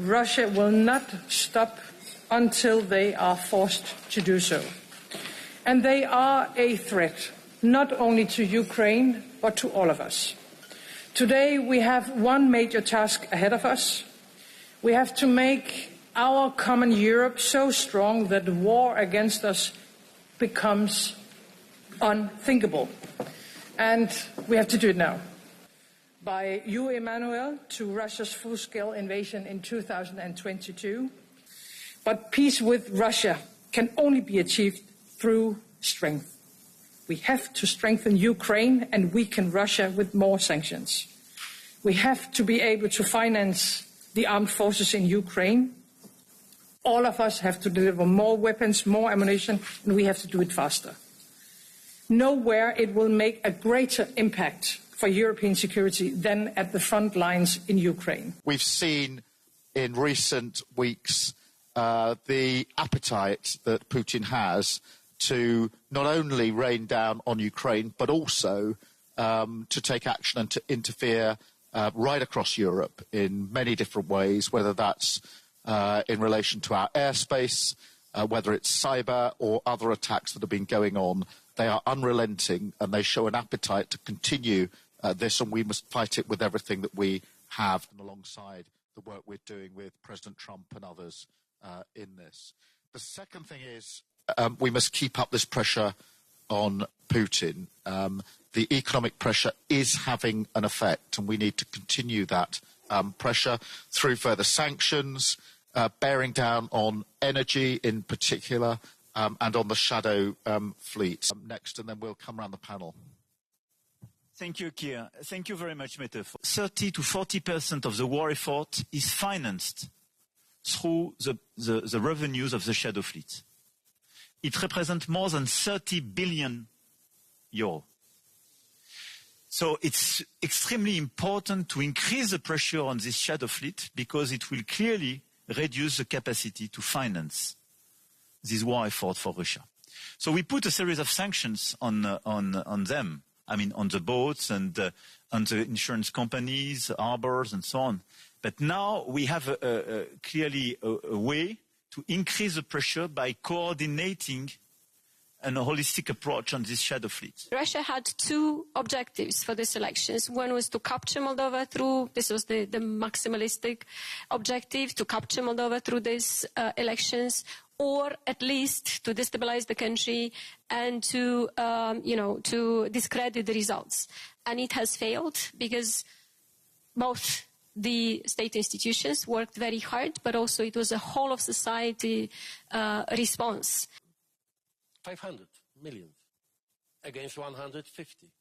Russia will not stop until they are forced to do so. And they are a threat, not only to Ukraine, but to all of us. Today, we have one major task ahead of us. We have to make our common Europe so strong that the war against us becomes unthinkable. And we have to do it now. By you, Emmanuel, to Russia's full-scale invasion in 2022. But peace with Russia can only be achieved through strength. We have to strengthen Ukraine and weaken Russia with more sanctions. We have to be able to finance the armed forces in Ukraine. All of us have to deliver more weapons, more ammunition, and we have to do it faster. Nowhere it will make a greater impact for European security than at the front lines in Ukraine. We've seen in recent weeks the appetite that Putin has to not only rain down on Ukraine, but also to take action and to interfere right across Europe in many different ways, whether that's in relation to our airspace, whether it's cyber or other attacks that have been going on. They are unrelenting and they show an appetite to continue this, and we must fight it with everything that we have, and alongside the work we're doing with President Trump and others in this. The second thing is we must keep up this pressure on Putin. The economic pressure is having an effect, and we need to continue that pressure through further sanctions, bearing down on energy in particular, and on the shadow fleet. Next, and then we'll come around the panel. Thank you, Keir. Thank you very much, Mette. 30 to 40% of the war effort is financed through the revenues of the shadow fleet. It represents more than 30 billion euros. So it's extremely important to increase the pressure on this shadow fleet because it will clearly reduce the capacity to finance this war effort for Russia. So we put a series of sanctions on them. I mean, on the boats and on the insurance companies, harbors, and so on. But now we have clearly a way to increase the pressure by coordinating a holistic approach on this shadow fleet. Russia had two objectives for these elections. One was to capture Moldova through, this was the maximalistic objective, to capture Moldova through these elections, or at least to destabilize the country and to, to discredit the results. And it has failed because both the state institutions worked very hard, but also it was a whole of society response. 500 million against 150.